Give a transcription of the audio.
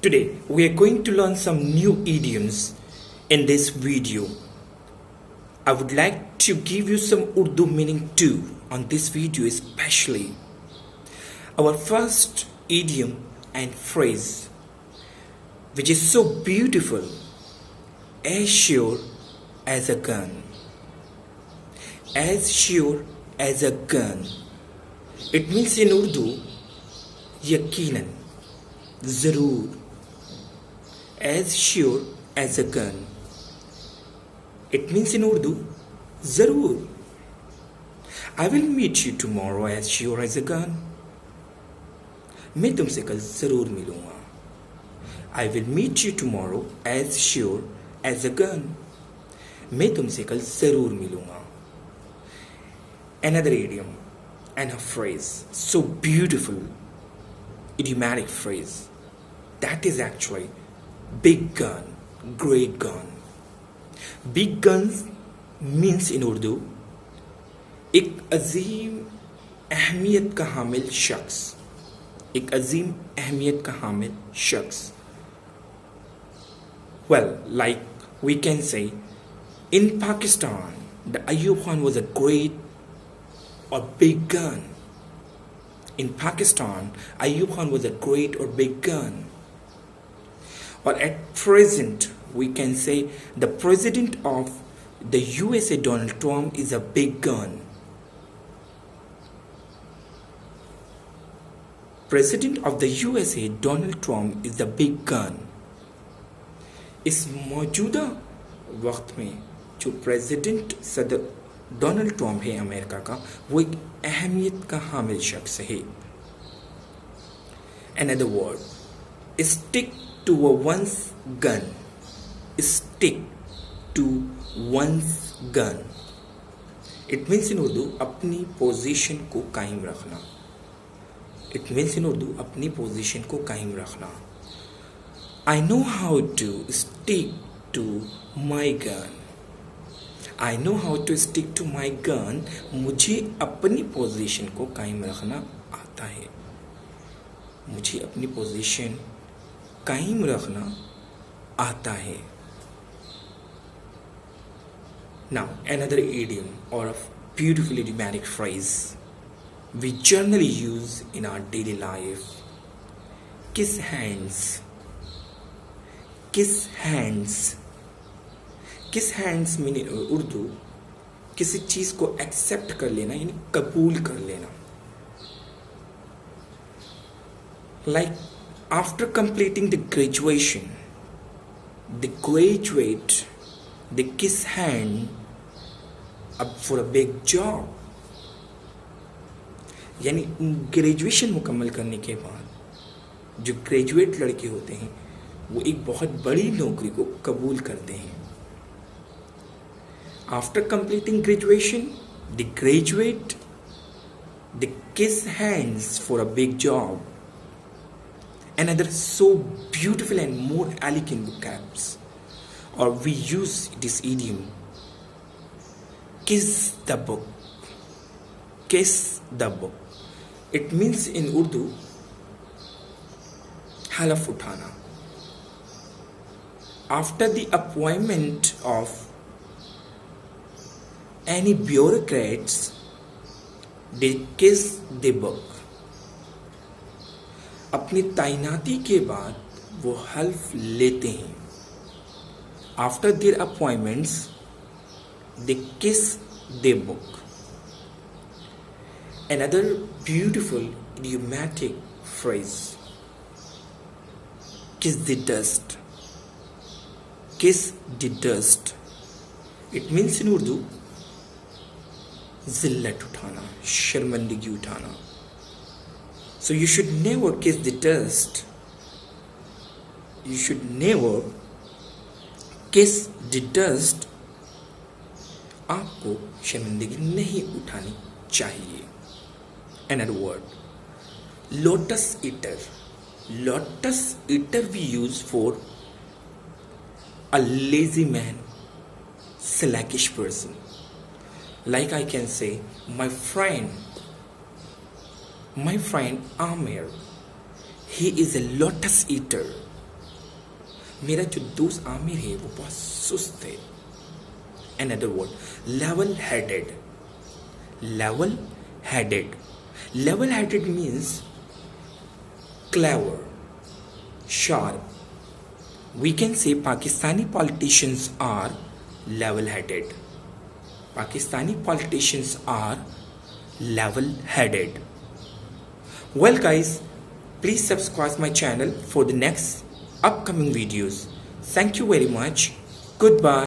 Today we are going to learn some new idioms in this video. I would like to give you some Urdu meaning too on this video especially. Our first idiom and phrase, which is so beautiful, as sure as a gun. As sure as a gun. It means in Urdu, yakinan, zarur. As sure as a gun. It means in Urdu, zarur. I will meet you tomorrow as sure as a gun. मैं तुमसे कल जरूर मिलूंगा. I will meet you tomorrow as sure as a gun. मैं तुमसे कल जरूर मिलूंगा. Another idiom and a phrase, so beautiful, idiomatic phrase. That is actually big gun, great gun. Big guns means in Urdu एक अजीम अहमियत का हामिल शख्स. एक अजीम अहमियत का हामिल शख्स. Well, like we can say, in Pakistan, the Ayub Khan was a great or big gun. In Pakistan, Ayub Khan was a great or big gun. Or at present, we can say the president of the USA, Donald Trump, is a big gun. President of the USA, Donald Trump, is the big gun. इस मौजूदा वक्त में जो president सदर Donald Trump है America का, वो एक अहमियत का हामिल शख्स है. Another word, stick to one's gun. Stick to one's gun. It means in Urdu अपनी पोजीशन को कायम रखना. It means in Urdu अपनी पोजीशन को कायम रखना. I know how to stick to my gun. I know how to stick to my gun. मुझे अपनी पोजीशन को कायम रखना आता है. मुझे अपनी पोजीशन कायम रखना आता है. Now, another idiom or a beautiful idiomatic phrase we generally use in our daily life. Kiss hands. Kiss hands. Kiss hands mean in Urdu किसी चीज को एक्सेप्ट कर लेना, यानी कबूल कर लेना. Like after completing the graduation, the graduate, they kiss hand up for a big job. यानी ग्रेजुएशन मुकम्मल करने के बाद जो ग्रेजुएट लड़के होते हैं वो एक बहुत बड़ी नौकरी को कबूल करते हैं. After completing graduation, the graduate, they kiss hands for a big job. Another so beautiful and more elegant vocabs, or we use this idiom, kiss the book. Kiss the book. It means in Urdu halaf uthana. After the appointment of any bureaucrats, they kiss the book. अपनी तैनाती के बाद वो हल्फ लेते हैं. After their appointments, they kiss the book. Another beautiful idiomatic phrase, kiss the dust. Kiss the dust. It means in Urdu zillat uthana, शर्मिंदगी उठाना. So you should never kiss the dust. You should never kiss the dust. आपको शर्मिंदगी नहीं उठानी चाहिए. Another word, lotus eater. Lotus eater we use for a lazy man, slackish person. Like I can say, my friend Amir, he is a lotus eater. मेरा जो दोस्त आमिर है वो बहुत सुस्त है. Another word, level-headed. Level-headed. Level-headed means clever, sharp. We can say Pakistani politicians are level-headed. Pakistani politicians are level-headed. Well guys, please subscribe my channel for the next upcoming videos. Thank you very much. Goodbye.